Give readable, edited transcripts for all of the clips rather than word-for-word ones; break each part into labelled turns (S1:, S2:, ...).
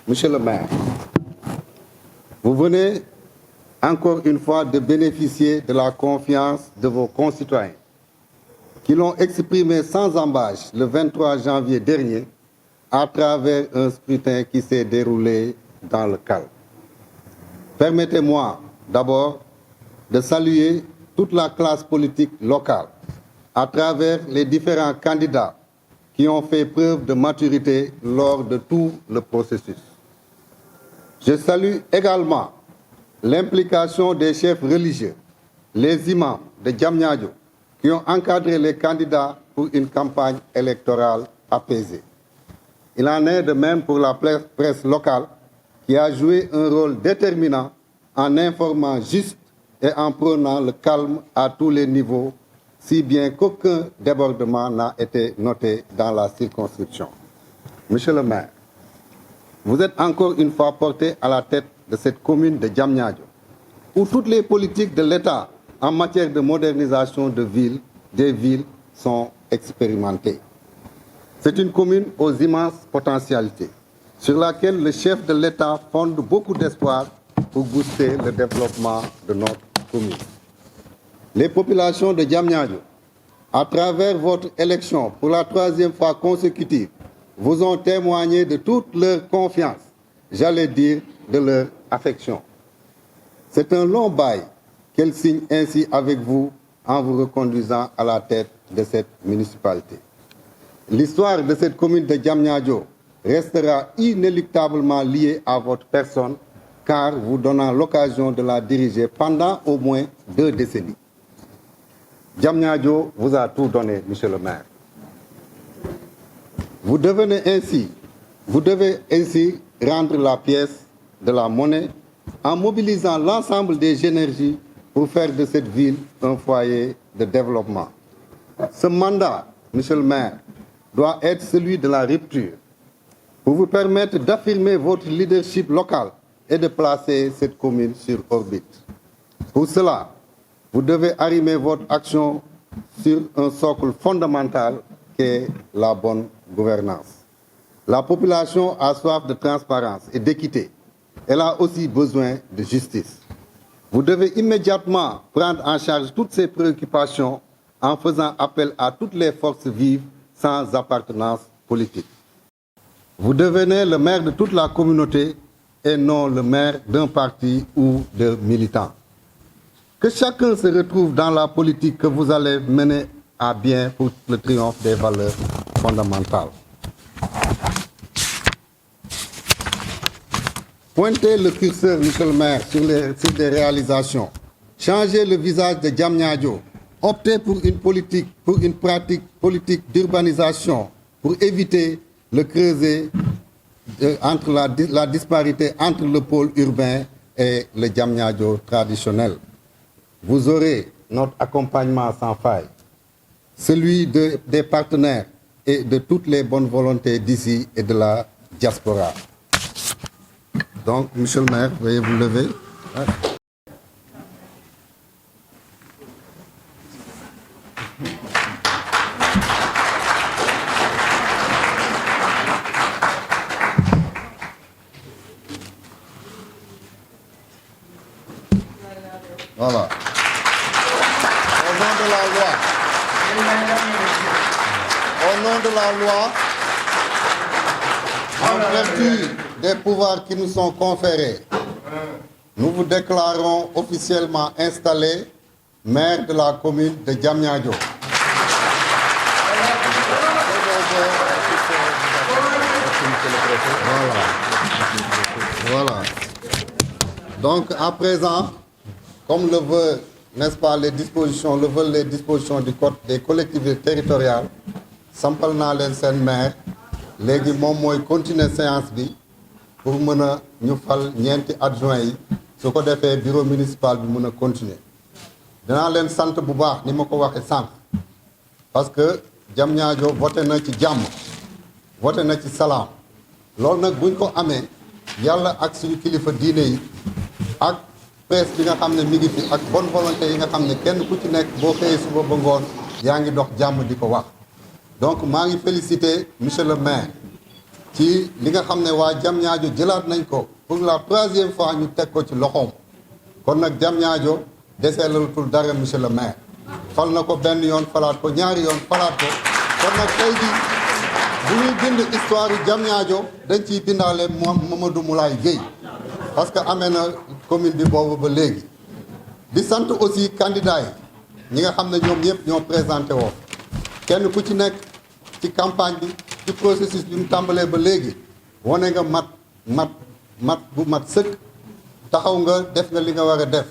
S1: Monsieur le maire, vous venez encore une fois de bénéficier de la confiance de vos concitoyens qui l'ont exprimé sans ambages le 23 janvier dernier à travers un scrutin qui s'est déroulé dans le calme. Permettez-moi d'abord de saluer toute la classe politique locale à travers les différents candidats qui ont fait preuve de maturité lors de tout le processus. Je salue également l'implication des chefs religieux, les imams de Diamniadio, qui ont encadré les candidats pour une campagne électorale apaisée. Il en est de même pour la presse locale, qui a joué un rôle déterminant en informant juste et en prônant le calme à tous les niveaux, si bien qu'aucun débordement n'a été noté dans la circonscription. Monsieur le maire, vous êtes encore une fois porté à la tête de cette commune de Diamniadio, où toutes les politiques de l'État en matière de modernisation des villes sont expérimentées. C'est une commune aux immenses potentialités, sur laquelle le chef de l'État fonde beaucoup d'espoir pour booster le développement de notre commune. Les populations de Diamniadio, à travers votre élection pour la 3e fois consécutive, vous ont témoigné de toute leur confiance, j'allais dire de leur affection. C'est un long bail qu'elle signe ainsi avec vous en vous reconduisant à la tête de cette municipalité. L'histoire de cette commune de Diamniadio restera inéluctablement liée à votre personne, car vous donnant l'occasion de la diriger pendant au moins 2 décennies. Diamniadio vous a tout donné, monsieur le maire. Vous devez ainsi rendre la pièce de la monnaie en mobilisant l'ensemble des énergies pour faire de cette ville un foyer de développement. Ce mandat, monsieur le maire, doit être celui de la rupture pour vous permettre d'affirmer votre leadership local et de placer cette commune sur orbite. Pour cela, vous devez arrimer votre action sur un socle fondamental qu'est la bonne gouvernance. La population a soif de transparence et d'équité. Elle a aussi besoin de justice. Vous devez immédiatement prendre en charge toutes ces préoccupations en faisant appel à toutes les forces vives sans appartenance politique. Vous devenez le maire de toute la communauté et non le maire d'un parti ou de militants. Que chacun se retrouve dans la politique que vous allez mener à bien pour le triomphe des valeurs fondamentales. Pointez le curseur, monsieur le maire, sur des réalisations. Changez le visage de Diamniadio. Optez pour une pratique politique d'urbanisation pour éviter le creuset entre la disparité entre le pôle urbain et le Diamniadio traditionnel. Vous aurez notre accompagnement sans faille, celui des partenaires et de toutes les bonnes volontés d'ici et de la diaspora. Donc, monsieur le maire, veuillez vous lever. Voilà. Au nom de la loi, en vertu des pouvoirs qui nous sont conférés, nous vous déclarons officiellement installé maire de la commune de Diamniadio. Voilà. Donc, à présent, comme le veut, n'est-ce pas, les dispositions du code des collectivités territoriales, sampal naa leen seen maire léegi moom mooy continuer séance bi pour mën a ñu fal ñeenti adjoint yi su ko defee bureau municipal bi mën a continuer. dinaa leen sant bu baax ni ma ko waxee sànq parce que Diamniadio voté na ci jàmm voté na ci salaam loolu nag buñ ko amee yàlla ak suñu kilifa diine yi ak presse bi nga xam ne mi ngi fi ak bonne volonté yi nga xam ne kenn ku ci nekk boo xëyee suba ba ngoon yaa ngi dox jàmm di ko wax. Donc maa ngi féliciter monsieur le maire ci li nga xam ne waa Diamniadio jëlaat nañ ko pour la 3e fois ñu teg ko ci loxoom kon nag Diamniadio deseelatul dara monsieur le maire fal na ko benn yoon falaat ko ñaari yoon falaat ko kon nag tey jii bu ñuy bind histoire yu Diamniadio dañ ciy bindaale Mamadou Moulaye Gueye parce que amee na commune bi boobu ba léegi di sant aussi candidat yi ñi nga xam ne ñoom ñëpp ñoo présenté woo kenn ku ci nekk ci campagne bi ci processus bi mu tàmbalee ba léegi wane nga mat bu mat sëkk taxaw nga def nga li nga war a def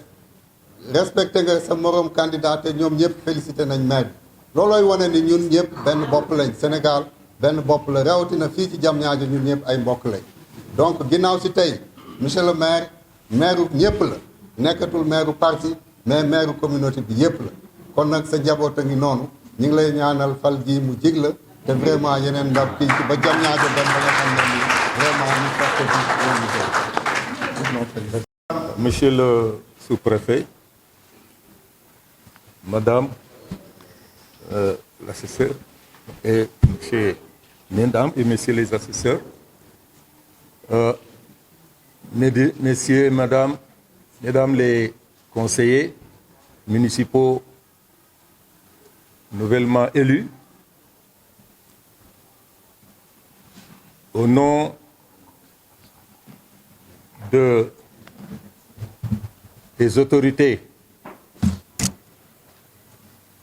S1: respecté nga sa morom candidat te ñoom ñëpp félicité nañ maire bi loolooy wane ni ñun ñëpp benn bopp lañ Sénégal benn bopp la rawatina fii ci Diamniadio ñun ñëpp ay mbokk lañ donc ginnaaw si tey monsieur le maire maire ñëpp la nekkatul maire parti mais maire communauté bi yëpp la kon nag sa njaboot a ngi noonu ñu ngi lay ñaanal fal gi mu jig la te vraiment yeneen ndam fii ci ba Diamniadio dem ba nga xam ne nii vraiment ñu fekk ci.
S2: Monsieur le sous-préfet, Madame l'assesseur et mesdames et messieurs les assesseurs, messieurs, mesdames les conseillers municipaux nouvellement élus, au nom des autorités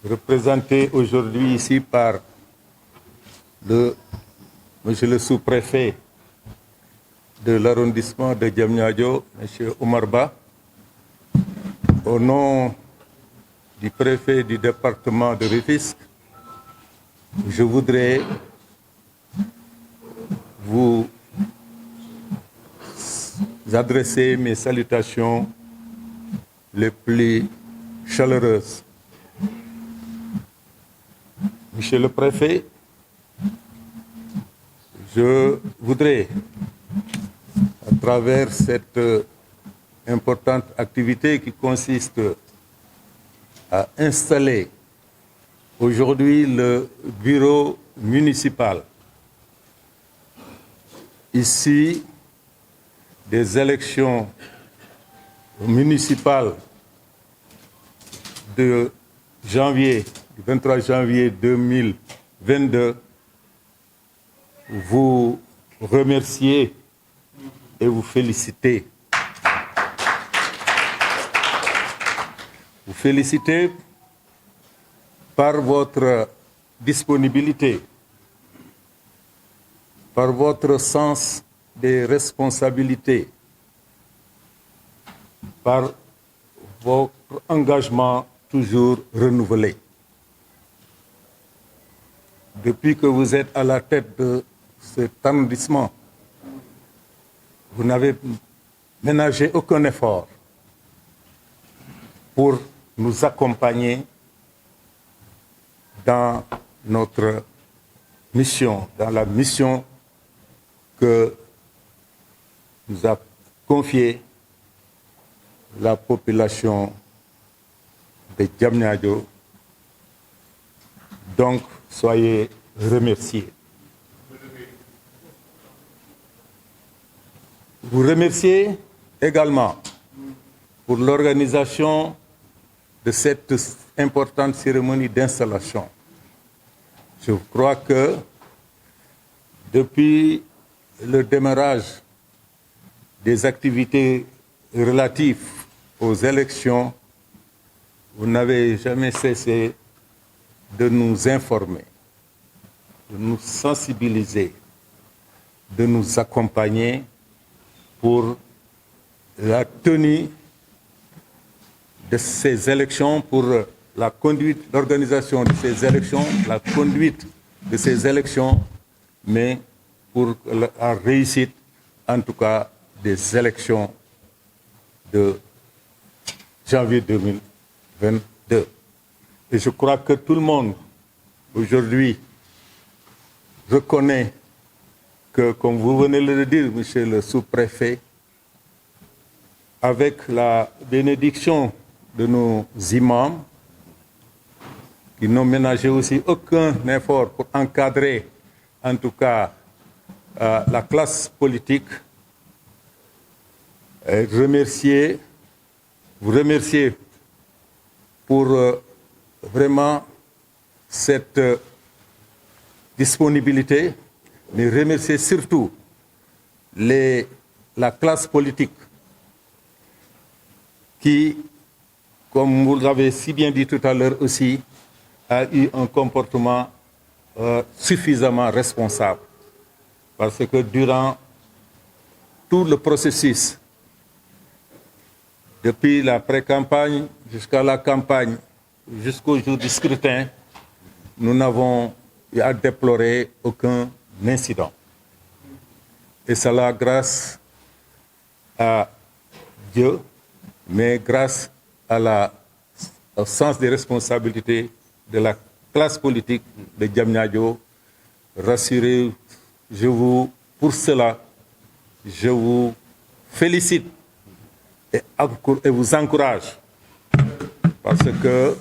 S2: représentées aujourd'hui ici par monsieur le sous-préfet de l'arrondissement de Diamniadio, monsieur Omar Ba, au nom du préfet du département de Rufisque, je voudrais vous adresser mes salutations les plus chaleureuses. Monsieur le préfet, je voudrais, à travers cette importante activité qui consiste à installer aujourd'hui le bureau municipal, ici, des élections municipales de janvier, du 23 janvier 2022, vous remercier et vous féliciter. Vous féliciter par votre disponibilité, par votre sens des responsabilités, par votre engagement toujours renouvelé. Depuis que vous êtes à la tête de cet arrondissement, vous n'avez ménagé aucun effort pour nous accompagner dans notre mission, dans la mission que nous a confiée la population de Diamniadio. Donc, soyez remerciés. Vous remerciez également pour l'organisation de cette importante cérémonie d'installation. Je crois que depuis le démarrage des activités relatives aux élections, vous n'avez jamais cessé de nous informer, de nous sensibiliser, de nous accompagner pour la tenue de ces élections, pour la conduite, l'organisation de ces élections, la conduite de ces élections, mais pour la réussite, en tout cas, des élections de janvier 2022. Et je crois que tout le monde, aujourd'hui, reconnaît que, comme vous venez de le dire, monsieur le sous-préfet, avec la bénédiction de nos imams, qui n'ont ménagé aussi aucun effort pour encadrer, en tout cas, la classe politique, vous remercier pour vraiment cette disponibilité, mais remercier surtout la classe politique qui, comme vous l'avez si bien dit tout à l'heure aussi, a eu un comportement suffisamment responsable. Parce que durant tout le processus, depuis la pré-campagne jusqu'à la campagne, jusqu'au jour du scrutin, nous n'avons eu à déplorer aucun incident. Et cela grâce à Dieu, mais grâce au sens des responsabilités de la classe politique de Diamniadio. Rassurez, pour cela, je vous félicite et vous encourage, parce que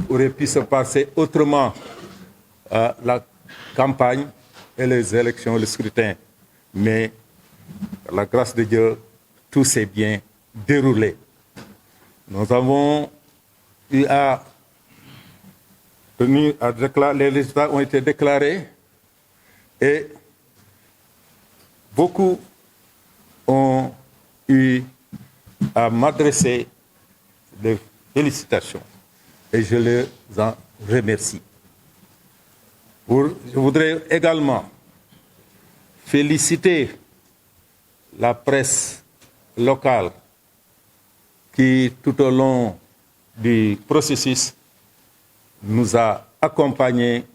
S2: aurait pu se passer autrement la campagne et les élections, le scrutin. Mais par la grâce de Dieu, tout s'est bien déroulé. Nous avons eu à déclarer, les résultats ont été déclarés et beaucoup ont eu à m'adresser des félicitations et je les en remercie. Je voudrais également féliciter la presse locale qui, tout au long du processus, nous a accompagnés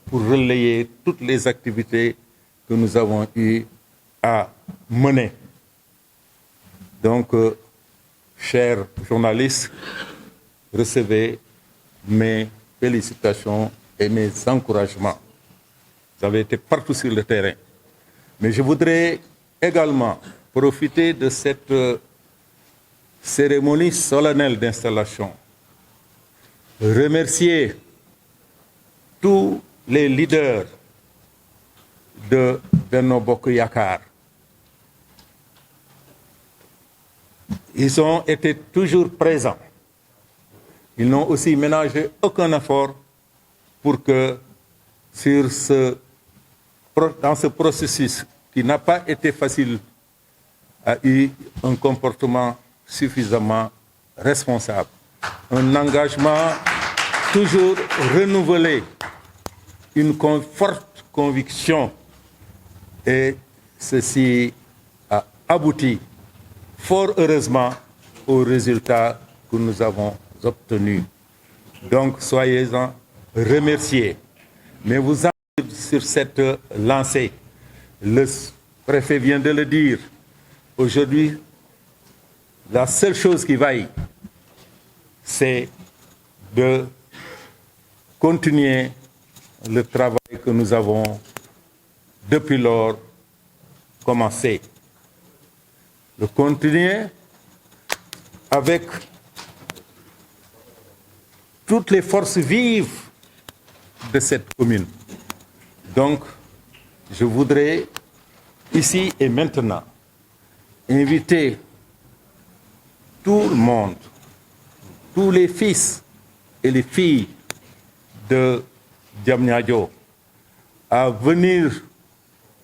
S2: pour relayer toutes les activités que nous avons eu à mener. Donc, chers journalistes, recevez mes félicitations et mes encouragements. Vous avez été partout sur le terrain. Mais je voudrais également profiter de cette cérémonie solennelle d'installation, remercier tous les leaders de Benno Bokk Yakaar. Ils ont été toujours présents. Ils n'ont aussi ménagé aucun effort pour que dans ce processus qui n'a pas été facile, a eu un comportement suffisamment responsable, un engagement toujours renouvelé, une forte conviction, et ceci a abouti fort heureusement aux résultats que nous avons obtenus. Donc soyez-en remerciés. Mais vous avez sur cette lancée, le préfet vient de le dire, aujourd'hui, la seule chose qui vaille, c'est de continuer le travail que nous avons depuis lors commencé. De continuer avec toutes les forces vives de cette commune. Donc, je voudrais ici et maintenant inviter tout le monde, tous les fils et les filles de Diamniadio à venir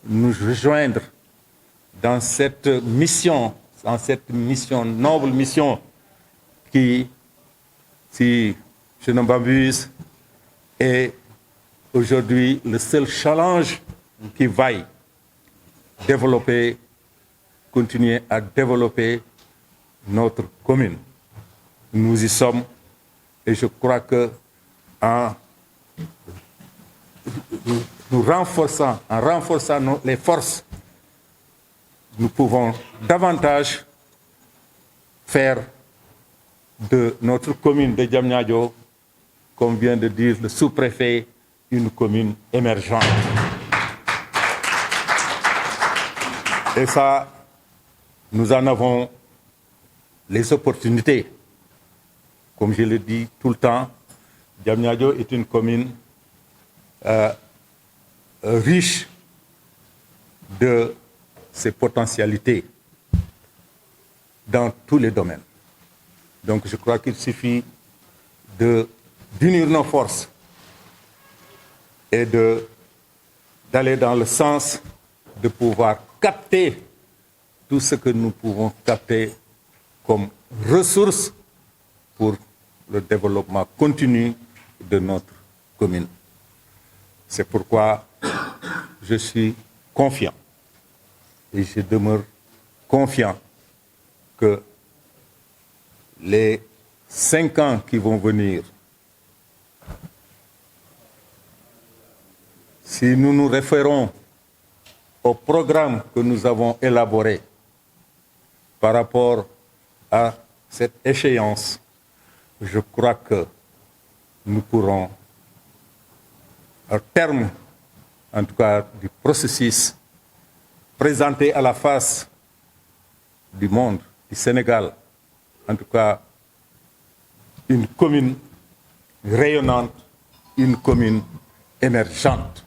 S2: nous rejoindre dans cette mission, noble mission qui, si je ne m'abuse, est aujourd'hui le seul challenge qui vaille continuer à développer notre commune. Nous y sommes et je crois que en renforçant les forces, nous pouvons davantage faire de notre commune de Diamniadio, comme vient de dire le sous-préfet, une commune émergente. Et ça, nous en avons les opportunités. Comme je le dis tout le temps, Diamniadio est une commune riche de ses potentialités dans tous les domaines. Donc je crois qu'il suffit d'unir nos forces et d'aller dans le sens de pouvoir capter tout ce que nous pouvons capter comme ressources pour le développement continu de notre commune. C'est pourquoi je suis confiant et je demeure confiant que les 5 ans qui vont venir, si nous nous référons au programme que nous avons élaboré par rapport à cette échéance, je crois que nous pourrons, au terme, en tout cas, du processus, présenter à la face du monde, du Sénégal, en tout cas, une commune rayonnante, une commune émergente.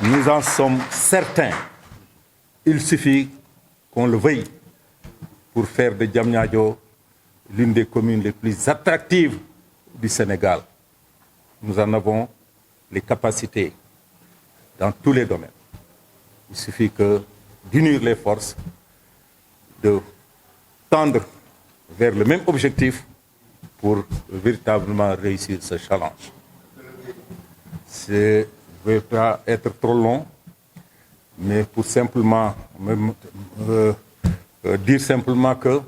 S2: Nous en sommes certains. Il suffit qu'on le veuille pour faire de Diamniadio l'une des communes les plus attractives du Sénégal. Nous en avons les capacités dans tous les domaines. Il suffit d'unir les forces, de tendre vers le même objectif pour véritablement réussir ce challenge. Ça ne va pas être trop long, mais pour simplement dire simplement que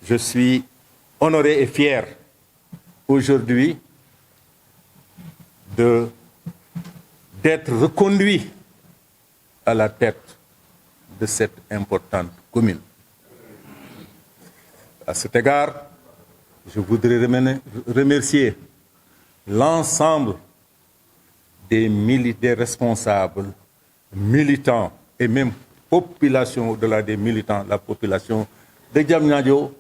S2: je suis honoré et fier aujourd'hui d'être reconduit à la tête de cette importante commune. À cet égard, je voudrais remercier l'ensemble des responsables, militants et même population au-delà des militants, la population de Diamniadio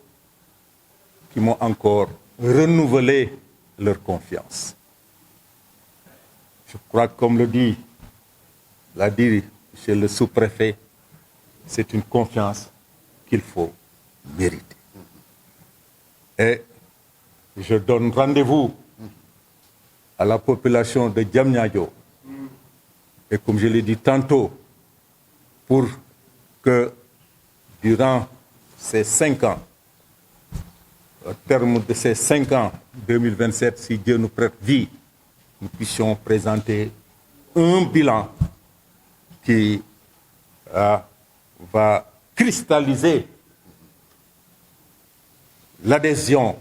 S2: qui m'ont encore renouvelé leur confiance. Je crois que, comme l'a dit chez le sous-préfet, c'est une confiance qu'il faut mériter. Et je donne rendez-vous à la population de Diamniadio, et comme je l'ai dit tantôt, pour que durant ces 5 ans, au terme de ces 5 ans, 2027, si Dieu nous prête vie, nous puissions présenter un bilan qui va cristalliser l'adhésion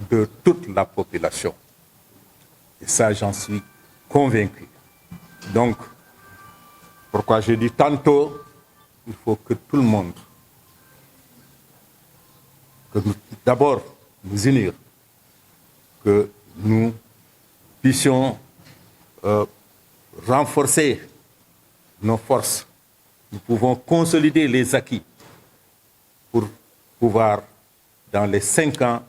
S2: de toute la population. Et ça, j'en suis convaincu. Donc, pourquoi je dis tantôt, il faut que tout le monde, d'abord nous unir, que nous puissions renforcer nos forces. Nous pouvons consolider les acquis pour pouvoir, dans les 5 ans,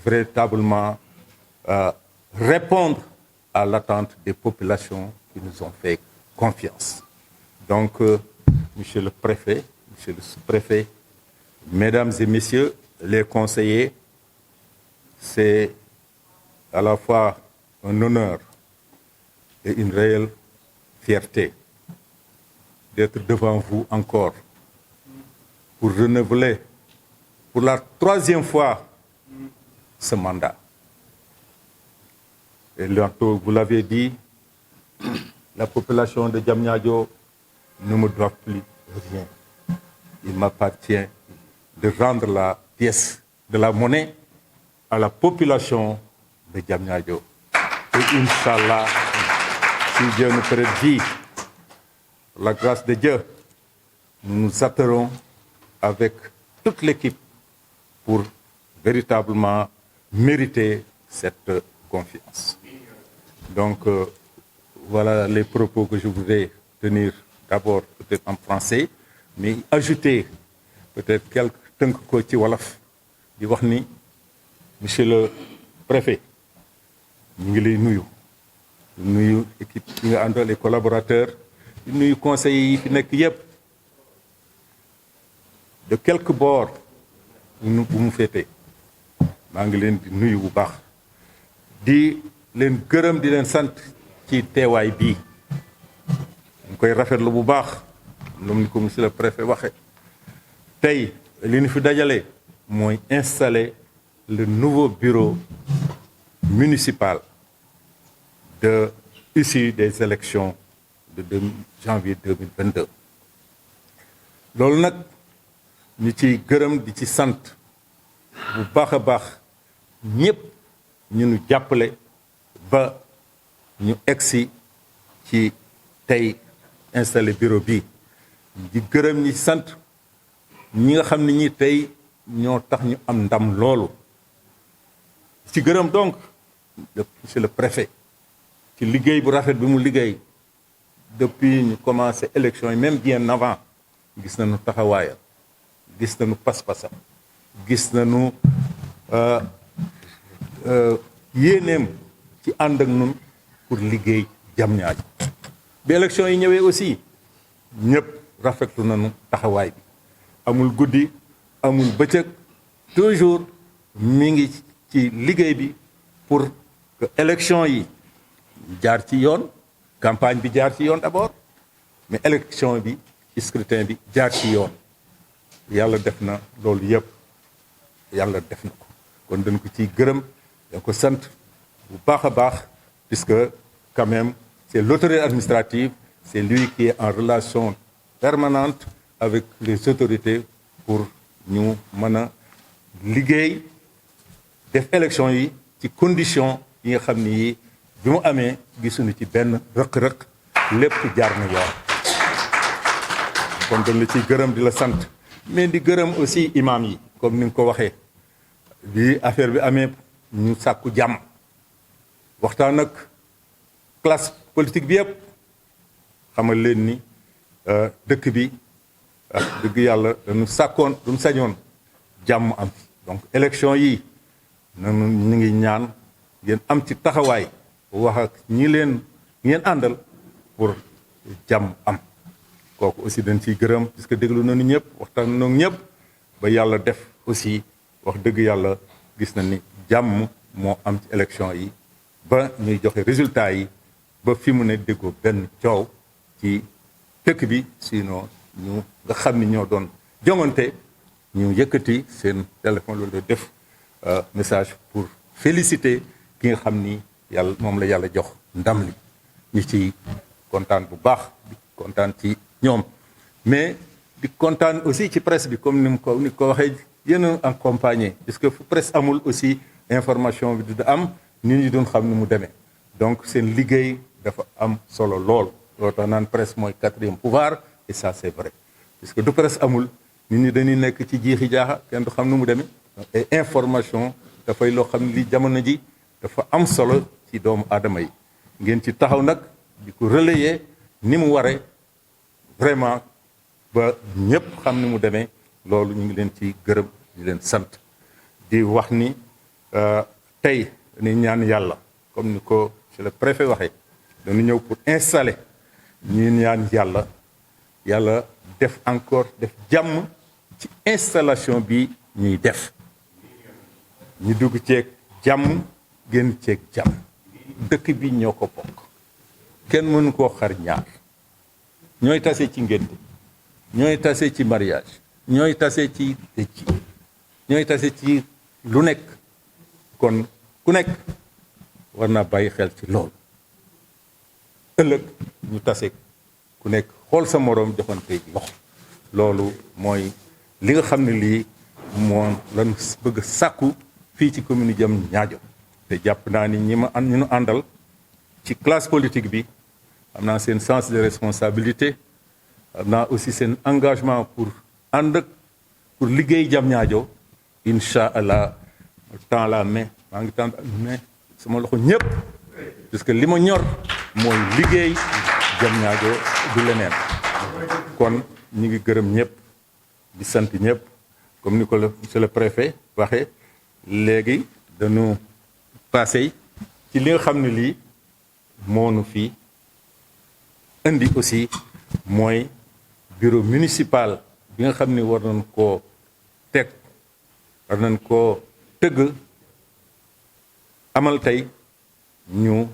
S2: véritablement répondre à l'attente des populations qui nous ont fait confiance. Donc, Monsieur le Préfet, Monsieur le Sous-Préfet, Mesdames et Messieurs les conseillers, c'est à la fois un honneur et une réelle fierté d'être devant vous encore pour renouveler pour la 3e fois ce mandat. Et vous l'avez dit, la population de Diamniadio ne me doit plus rien. Il m'appartient de rendre la pièce de la monnaie à la population de Diamniadio. Et Inch'Allah, si Dieu nous prête vie, pour la grâce de Dieu, nous nous attellerons avec toute l'équipe pour véritablement mériter cette confiance. Donc, voilà les propos que je voudrais tenir d'abord peut-être en français, mais ajouter peut-être quelques tënk ko ci wolof di wax ni monsieur le préfet ñu ngi lay nuyu nuyu équipe yi nga àndal les collaborateurs nuyu conseillers yi fi nekk yépp de quelque bord bu mu féete maa ngi leen di nuyu bu baax di leen gërëm di leen sant ci teewaay bii ñu koy rafetlu bu baax lu ni ko monsieur le préfet waxe tey li ñu fi dajale mooy installer le nouveau bureau municipal de issu des élections de janvier 2022 loolu nag ñu ci gërëm di ci sant bu baax a baax ñépp ñu nu jàppale ba ñu egsi ci tey installé bureau bi di gërëm ñi sant ñi nga xam ne ñi tey ñoo tax ñu am ndam loolu ci gërëm donc monsieur le préfet ci liggéey bu rafet bi mu liggéey depuis ñu commencé élection yi même bien avant gis nañu taxawaayam gis nañu pas-pasam gis nañu yéeneem ci ànd ak nun pour liggéey Diamniadio bi élection yi ñëwee aussi ñëpp rafetlu nañu taxawaay bi amul guddi amul bëccëg toujours mi ngi ci liggéey bi pour que élection yi jaar ci yoon campagne bi jaar ci yoon d'abord mais élection bi scrutin bi jaar ci yoon yàlla def na loolu yëpp yàlla def na ko kon dañ ko ciy gërëm dañ ko sant bu baax a baax puisque quand même c'est l'autorité administrative c'est lui qui est en relation permanente avec les autorités pour ñu mën a liggéey def élection yi ci condition yi nga xam ni yi bi mu amee gisuñu ci benn rëq-rëq lépp jaar na yoon kon dañ la ciy gërëm di la sant mais di gërëm aussi imam yi comme ni nga ko waxee bi affaire bi amee ñu sàkku jàmm waxtaan ak classe politique bi yëpp xamal leen ni dëkk bi dëgg yàlla dañu sàkkoon duñu sañoon jàmm am donc élection yi nanu ñu ngi ñaan ngeen am ci taxawaay wax ak ñi ngeen àndal pour jàmm am kooku aussi dañ ciy gërëm puisque déglu nañu ñëpp waxtaan nañu ñëpp ba yàlla def aussi wax dëgg yàlla gis na ni jàmm moo am ci élection yi ba ñuy joxe résultat yi ba fi mu ne déggoo benn coow ci dëkk bi sinon ñu nga xam ni ñoo doon jongante ñu yëkkati seen téléphone loolu def message pour féliciter ki nga xam ni yàlla moom la yàlla jox ndam li ñu ci kontaan bu baax di kontaan ci ñoom mais di kontaan aussi ci presse bi comme ni ko waxee yéen a accompagné puisque fu presse amul aussi information bi du am nit ñi doon xam ni mu demee donc seen liggéey dafa am solo lool loolu tax naan presse mooy quatrième pouvoir et ça c'est vrai puisque du presse amul nit ñi dañuy nekk ci jiixi jaaxa kenn du xam ni mu demee et information dafay loo xam ne li jamono ji dafa am solo ci doomu aadama yi ngeen ci taxaw nag di ko relayer ni mu waree vraiment ba ñëpp xam ni mu demee loolu ñu ngi leen ci gërëm di leen sant di wax ni tey ni ñaan yàlla comme ni ko monsieur le préfet waxee dañu ñëw pour installer ñu ñaan yàlla def encore def jàmm ci installation bi ñuy def ñu dugg ceeg jàmm génn ceeg jàmm dëkk bi ñoo ko bokk kenn mënu koo xar ñaar ñooy tase ci ngénte ñooy tase ci mariage ñooy tase ci dëj ñooy tase ci lu nekk kon ku nekk war naa bàyyi xel ci loolu ëllëg ñu tase ku nekk xool sa moroom joxante loxo loolu mooy li nga xam ne lii moom lan bëgg sàkku fii ci commune Diamniadio te jàpp naa ni ñu nu àndal ci classe politique bi am naa seen sens de responsabilité am naa aussi seen engagement pour ànd pour liggéey Diamniadio incha allah temps la main maa ngi temps mais sama loxo ñëpp parce que li ma ñor mooy liggéey Diamniadio du leneen kon ñu ngi gërëm ñëpp di sant ñëpp comme ni ko monsieur le préfet waxee léegi dañu passé ci li nga xam ne lii moo nu fi indi aussi mooy bureau municipal bi nga xam ni war nañ koo teg war nañ koo tëgg amal tey ñu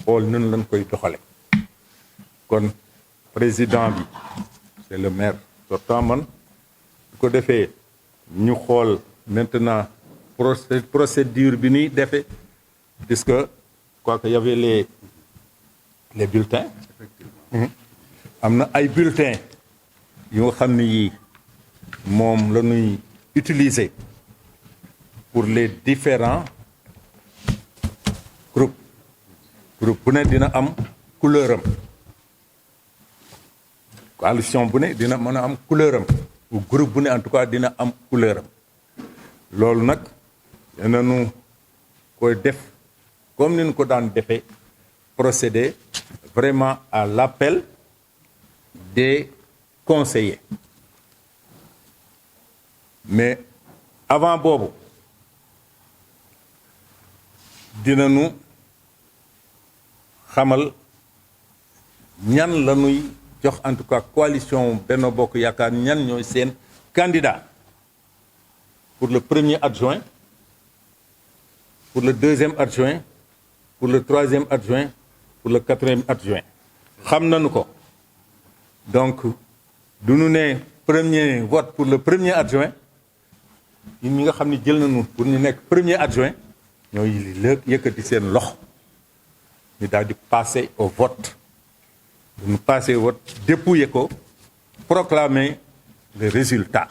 S2: xool nan lañ koy doxale kon président bi c'est le maire sortant man su ko defee ñu xool maintenant procédure bi ñuy defee puisque quoi que y avait les bulletins am na ay bulletins yu nga xam ne yii moom la ñuy utiliser pour les différents groupes bu ne dina am couleur am coalition bu ne dina mën a am couleur am ou groupe bu ne en tout cas dina am couleur am loolu nag dinañu koy def comme ni ñu ko daan defee procéder vraiment à l'appel des conseillers mais avant boobu dinañu xamal ñan la ñuy jox en tout cas coalition Benno Bokk Yaakaar ñan ñooy seen candidat pour le premier adjoint pour le deuxième adjoint pour le troisième adjoint pour le quatrième adjoint xam nañu ko donc du ñu ne premier vote pour le premier adjoint ñi nga xam ne jël nañu pour ñu nekk premier adjoint ñooy yëkkati seen loxo ñu daal di passer au vote bu ñu passer au vote dépouiller ko proclamer le résultat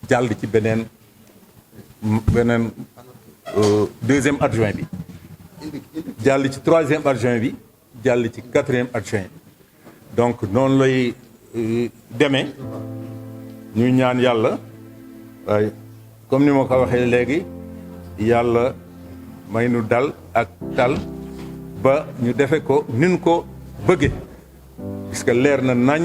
S2: jàll ci beneen deuxième adjoint bi jàll ci troisième adjoint bi jàll ci quatrième adjoint bi donc noonu lay demee ñuy ñaan yàlla waaye comme ni ma ko waxee léegi yàlla may nu dal ak tal ba ñu defe ko nin ko bëgge puisque leer na nañ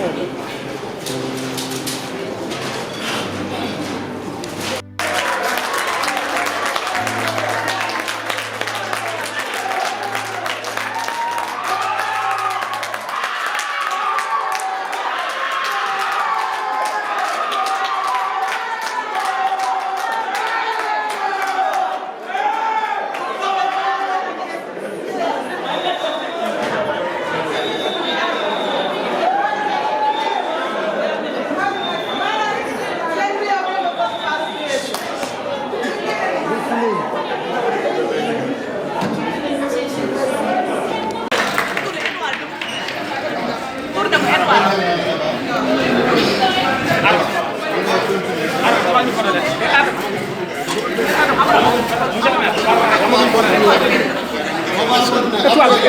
S3: Ada